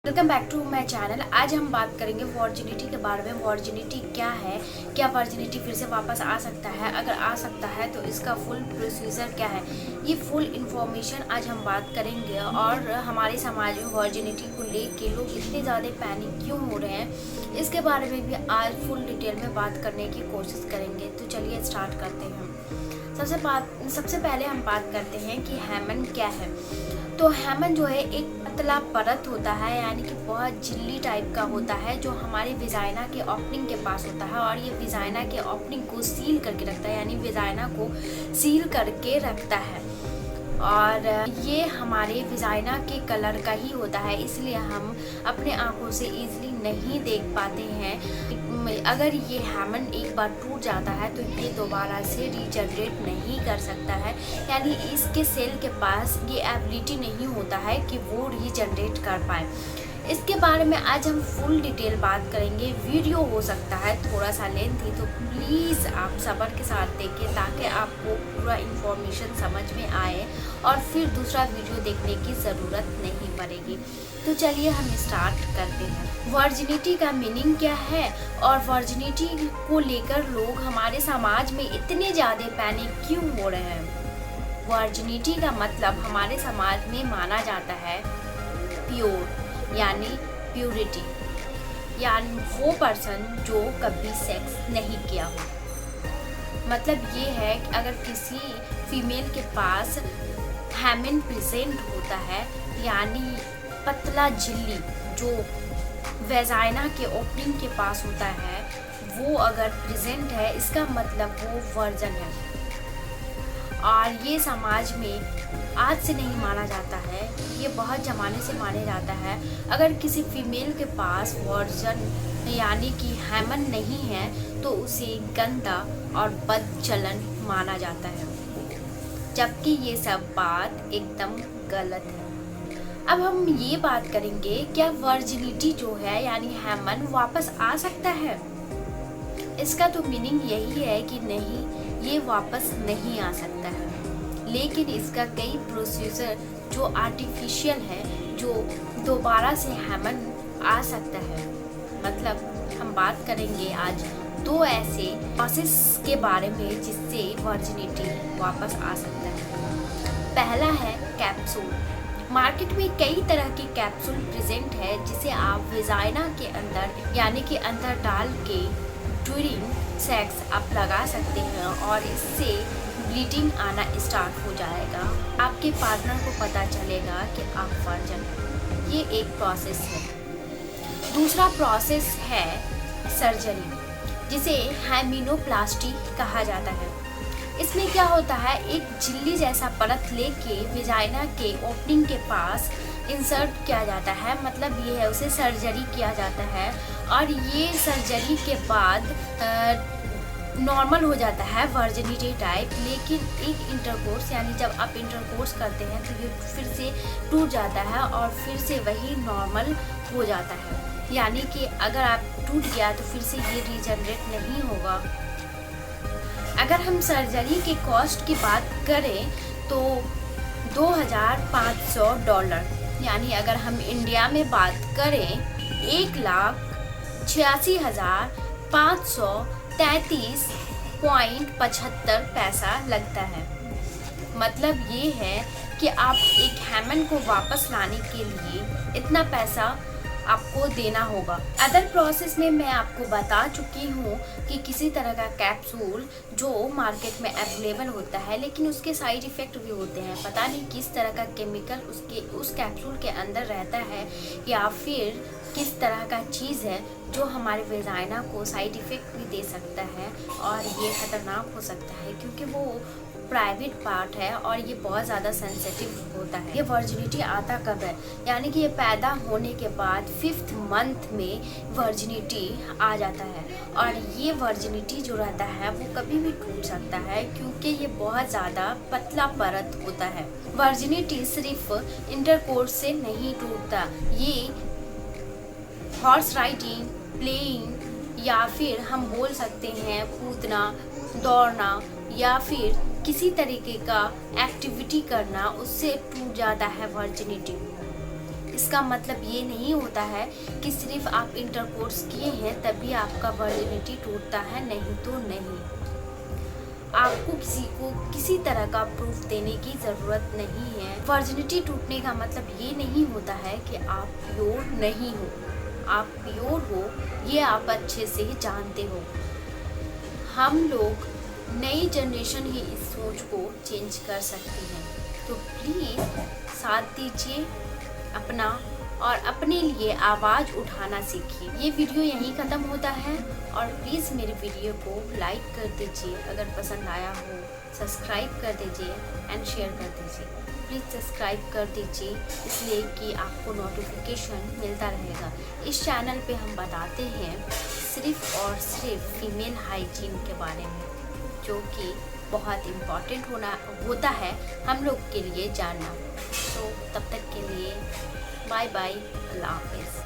Welcome back to my channel. आज हम बात करेंगे वर्जिनिटी के बारे में। वर्जिनिटी क्या है, क्या वर्जिनिटी फिर से वापस आ सकता है, अगर आ सकता है तो इसका फुल प्रोसीजर क्या है, ये फुल इन्फॉर्मेशन आज हम बात करेंगे। और हमारे समाज में वर्जिनिटी को लेके लोग इतने ज़्यादा पैनिक क्यों हो रहे हैं, इसके बारे में भी आज फुल डिटेल में बात करने की कोशिश करेंगे। तो चलिए स्टार्ट करते हैं। सबसे पहले हम बात करते हैं कि हैमन क्या है। तो हैमन जो है एक पतला परत होता है, यानी कि बहुत झिल्ली टाइप का होता है, जो हमारे विजाइना के ओपनिंग के पास होता है। और ये विजाइना के ओपनिंग को सील करके रखता है, यानी विजाइना को सील करके रखता है। और ये हमारे विजाइना के कलर का ही होता है, इसलिए हम अपने आंखों से इजीली नहीं देख पाते हैं। अगर ये हैमन एक बार टूट जाता है तो ये दोबारा से रीजनरेट नहीं कर सकता है, यानी इसके सेल के पास ये एबिलिटी नहीं होता है कि वो रीजनरेट कर पाए। इसके बारे में आज हम फुल डिटेल बात करेंगे। वीडियो हो सकता है थोड़ा सा लेंथी, तो प्लीज़ आप सब्र के साथ देखिए ताकि आपको पूरा इन्फॉर्मेशन समझ में आए और फिर दूसरा वीडियो देखने की ज़रूरत नहीं पड़ेगी। तो चलिए हम स्टार्ट करते हैं। वर्जिनिटी का मीनिंग क्या है और वर्जिनिटी को लेकर लोग हमारे समाज में इतने ज़्यादा पैनिक क्यों हो रहे हैं। वर्जिनिटी का मतलब हमारे समाज में माना जाता है प्योर, यानी प्यूरिटी, यानी वो पर्सन जो कभी सेक्स नहीं किया हो। मतलब ये है कि अगर किसी फीमेल के पास हैमन प्रेजेंट होता है, यानी पतला झिल्ली जो वेजाइना के ओपनिंग के पास होता है, वो अगर प्रेजेंट है, इसका मतलब वो वर्जन है। और ये समाज में आज से नहीं माना जाता है, ये बहुत ज़माने से माने जाता है। अगर किसी फीमेल के पास वर्जन यानी कि हैमन नहीं है तो उसे गंदा और बदचलन माना जाता है, जबकि ये सब बात एकदम गलत है। अब हम ये बात करेंगे, क्या वर्जिनिटी जो है यानी हैमन वापस आ सकता है। इसका तो मीनिंग यही है कि नहीं, ये वापस नहीं आ सकता है, लेकिन इसका कई प्रोसीजर जो आर्टिफिशियल है, जो दोबारा से हैमन आ सकता है। मतलब हम बात करेंगे आज दो ऐसे प्रोसेस के बारे में जिससे वर्जिनिटी वापस आ सकता है। पहला है कैप्सूल। मार्केट में कई तरह के कैप्सूल प्रेजेंट है, जिसे आप विजाइना के अंदर यानी कि अंदर डाल के ड्यूरिंग सेक्स आप लगा सकते हैं और इससे ब्लीडिंग आना स्टार्ट हो जाएगा। आपके पार्टनर को पता चलेगा कि आप वर्जिन हैं। ये एक प्रोसेस है। दूसरा प्रोसेस है सर्जरी, जिसे हेमिनोप्लास्टी कहा जाता है। इसमें क्या होता है, एक झिल्ली जैसा परत लेके विजाइना के ओपनिंग के पास इंसर्ट किया जाता है। मतलब ये है, उसे सर्जरी किया जाता है और ये सर्जरी के बाद नॉर्मल हो जाता है वर्जिनिटी टाइप। लेकिन एक इंटरकोर्स यानी जब आप इंटरकोर्स करते हैं तो ये फिर से टूट जाता है और फिर से वही नॉर्मल हो जाता है। यानी कि अगर आप टूट गया तो फिर से ये रीजनरेट नहीं होगा। अगर हम सर्जरी के कॉस्ट की बात करें तो $2,500, यानी अगर हम इंडिया में बात करें 1,86,533.75 पैसा लगता है। मतलब ये है कि आप एक हैमन को वापस लाने के लिए इतना पैसा आपको देना होगा। अदर प्रोसेस में मैं आपको बता चुकी हूँ कि किसी तरह का कैप्सूल जो मार्केट में अवेलेबल होता है, लेकिन उसके साइड इफ़ेक्ट भी होते हैं। पता नहीं किस तरह का केमिकल उस कैप्सूल के अंदर रहता है, या फिर किस तरह का चीज़ है जो हमारे वेजाइना को साइड इफ़ेक्ट भी दे सकता है। और ये ख़तरनाक हो सकता है क्योंकि वो प्राइवेट पार्ट है और ये बहुत ज़्यादा सेंसिटिव होता है। ये वर्जिनिटी आता कब है, यानी कि ये पैदा होने के बाद 5th मंथ में वर्जिनिटी आ जाता है। और ये वर्जिनिटी जो रहता है वो कभी भी टूट सकता है, क्योंकि ये बहुत ज़्यादा पतला परत होता है। वर्जिनिटी सिर्फ इंटरकोर्स से नहीं टूटता, ये हॉर्स राइडिंग, प्लेइंग, या फिर हम बोल सकते हैं कूदना, दौड़ना, या फिर किसी तरीके का एक्टिविटी करना, उससे टूट जाता है वर्जिनिटी। इसका मतलब ये नहीं होता है कि सिर्फ आप इंटरकोर्स किए हैं तभी आपका वर्जिनिटी टूटता है, नहीं तो नहीं। आपको किसी को किसी तरह का प्रूफ देने की ज़रूरत नहीं है। वर्जिनिटी टूटने का मतलब ये नहीं होता है कि आप प्योर नहीं हो। आप प्योर हो, ये आप अच्छे से ही जानते हो। हम लोग नई जनरेशन ही इस सोच को चेंज कर सकती है। तो प्लीज़ साथ दीजिए अपना और अपने लिए आवाज़ उठाना सीखिए। ये वीडियो यहीं ख़त्म होता है और प्लीज़ मेरे वीडियो को लाइक कर दीजिए, अगर पसंद आया हो सब्सक्राइब कर दीजिए एंड शेयर कर दीजिए। प्लीज़ सब्सक्राइब कर दीजिए इसलिए कि आपको नोटिफिकेशन मिलता रहेगा। इस चैनल पे हम बताते हैं सिर्फ़ और सिर्फ फीमेल हाइजीन के बारे में, जो कि बहुत इम्पॉर्टेंट होता है हम लोग के लिए जानना। तो तब तक के लिए बाय बाय, अल्लाह हाफिज़।